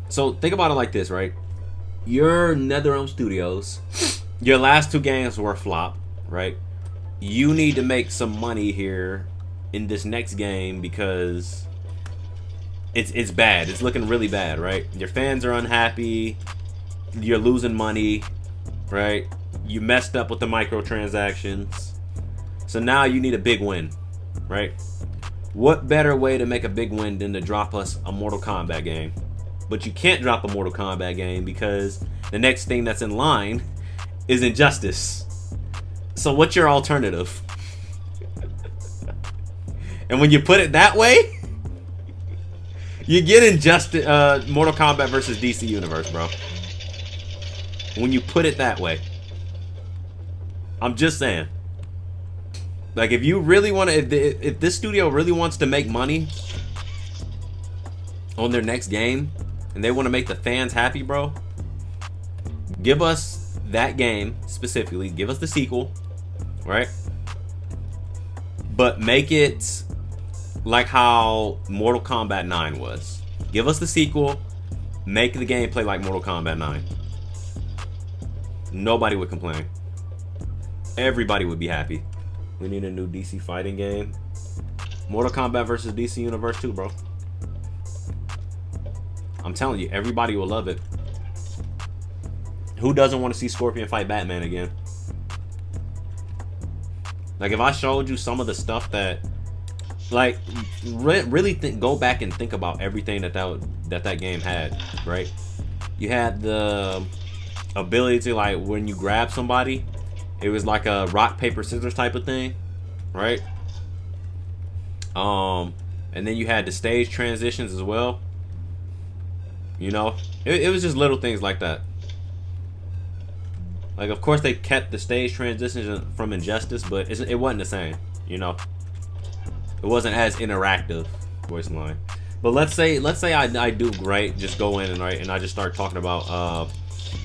So think about it like this, right? Your NetherRealm Studios, your last two games were flop, right? You need to make some money here in this next game because it's bad. It's looking really bad, right? Your fans are unhappy. You're losing money, right? You messed up with the microtransactions. So now you need a big win, right? What better way to make a big win than to drop us a Mortal Kombat game? But you can't drop a Mortal Kombat game because the next thing that's in line is Injustice. So what's your alternative? And when you put it that way, you get Injustice, Mortal Kombat versus DC Universe, bro. When you put it that way. I'm just saying. Like, if you really want to, if this studio really wants to make money on their next game, and they want to make the fans happy, bro, give us that game specifically. Give us the sequel, right? But make it like how Mortal Kombat 9 was. Give us the sequel. Make the gameplay like Mortal Kombat 9. Nobody would complain. Everybody would be happy. We need a new DC fighting game. Mortal Kombat versus DC Universe 2, bro. I'm telling you, everybody will love it. Who doesn't want to see Scorpion fight Batman again? Like, if I showed you some of the stuff that, like, really go back and think about everything that game had, right? You had the ability to, like, when you grab somebody, it was like a rock, paper, scissors type of thing, right? And then you had the stage transitions as well. You know, it was just little things like that. Like, of course, they kept the stage transitions from Injustice, but it wasn't the same. You know, it wasn't as interactive voice line. But let's say I do great, just go in and I just start talking about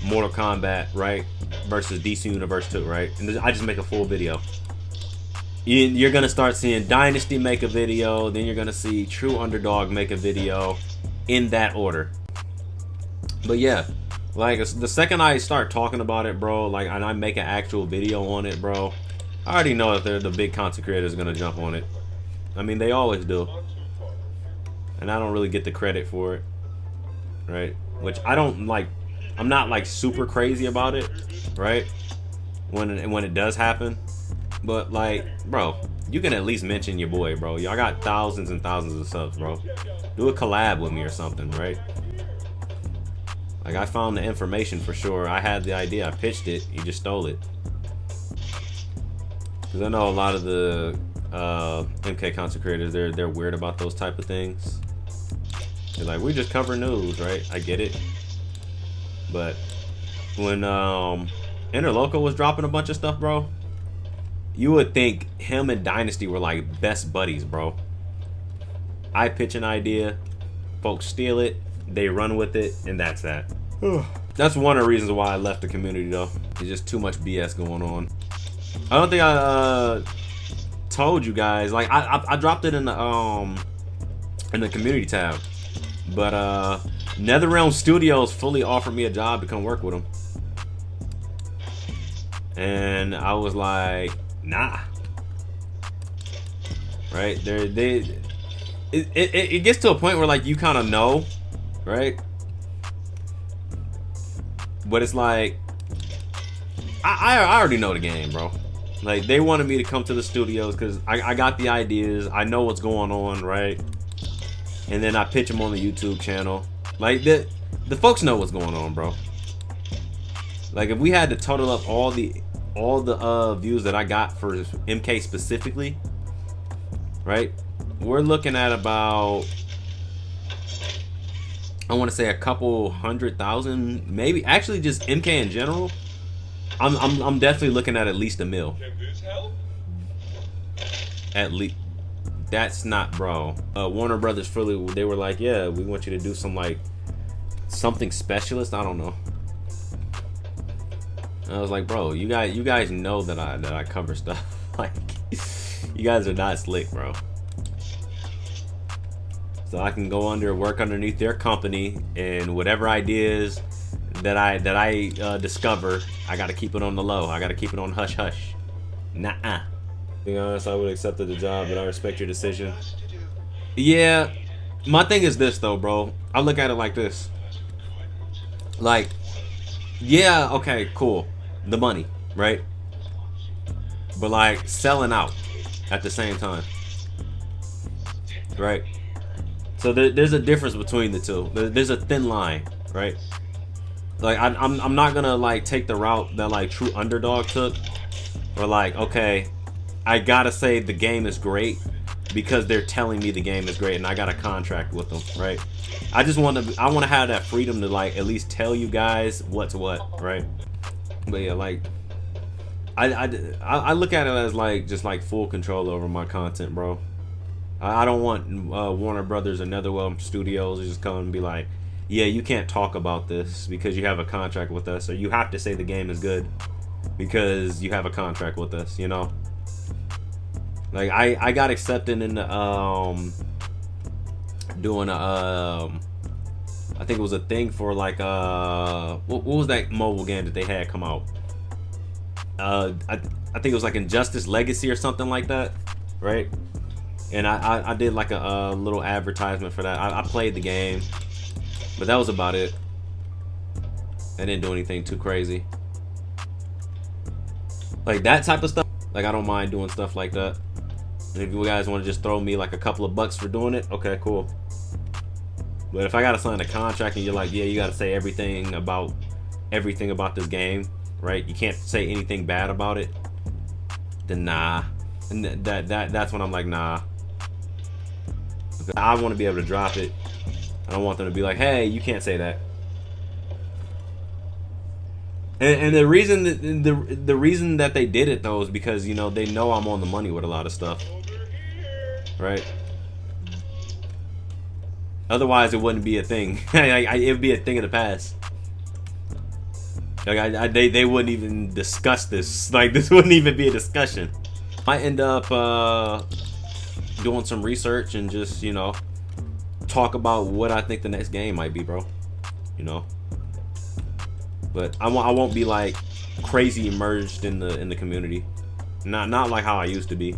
Mortal Kombat, right, versus DC Universe 2, right, and I just make a full video. You're gonna start seeing Dynasty make a video, then you're gonna see True Underdog make a video, in that order. But yeah, like, the second I start talking about it, bro, like, and I make an actual video on it, bro, I already know that the big content creators are gonna jump on it. I mean, they always do, and I don't really get the credit for it, right? Which I don't like. I'm not like super crazy about it, right? When it does happen, but like, bro, you can at least mention your boy, bro. Y'all got thousands and thousands of subs, bro. Do a collab with me or something, right? Like, I found the information for sure. I had the idea. I pitched it. You just stole it. Because I know a lot of the MK content creators, they're weird about those type of things. They're like, we just cover news, right? I get it. But when Interloco was dropping a bunch of stuff, bro, you would think him and Dynasty were like best buddies, bro. I pitch an idea, folks steal it, they run with it, and that's that. That's one of the reasons why I left the community, though. There's just too much BS going on. I don't think I told you guys. Like, I dropped it in the community tab, but NetherRealm Studios fully offered me a job to come work with them, and I was like, nah. Right? It gets to a point where, like, you kind of know, right? But it's like, I already know the game, bro. Like, they wanted me to come to the studios because I got the ideas, I know what's going on, right? And then I pitch them on the YouTube channel. Like, the folks know what's going on, bro. Like, if we had to total up all the views that I got for MK specifically, right? We're looking at about, I want to say, a couple 100,000, maybe. Actually, just MK in general. I'm definitely looking at least a mil. At least. That's not, bro. Warner Brothers Philly, they were like, yeah, we want you to do some, like, something specialist. I don't know. And I was like, bro, you guys know that I cover stuff. Like, you guys are not slick, bro. so I can go work underneath their company, and whatever ideas that I discover, I gotta keep it on the low. I gotta keep it on hush hush. Nah. Being honest, I would accept the job, but I respect your decision. Yeah, my thing is this though, bro. I look at it like this. Like, yeah, okay, cool, the money, right? But like selling out at the same time, right? So there's a difference between the two. There's a thin line, right? Like I'm not gonna like take the route that like True Underdog took, or like, okay, I gotta say the game is great because they're telling me the game is great and I got a contract with them, right? I want to have that freedom to like at least tell you guys what's what, right? But yeah, like I look at it as like just like full control over my content, bro. I don't want Warner Brothers or NetherRealm Studios to just come and be like, yeah, you can't talk about this because you have a contract with us, or you have to say the game is good because you have a contract with us, you know? Like I got accepted into doing a I think it was a thing for like what was that mobile game that they had come out? I think it was like Injustice Legacy or something like that, right? And I did like a little advertisement for that. I played the game, but that was about it. I didn't do anything too crazy. Like that type of stuff, like I don't mind doing stuff like that. And if you guys want to just throw me like a couple of bucks for doing it, okay, cool. But if I gotta sign a contract and you're like, yeah, you gotta say everything about this game, right? You can't say anything bad about it, then nah. And that's when I'm like, nah. I want to be able to drop it. I don't want them to be like, hey, you can't say that. And the reason the reason that they did it though is because, you know, they know I'm on the money with a lot of stuff, right? Otherwise, it wouldn't be a thing. It would be a thing of the past. Like they wouldn't even discuss this. Like this wouldn't even be a discussion. I end up doing some research and just, you know, talk about what I think the next game might be, bro. You know. But I won't be like crazy immersed in the community. Not like how I used to be.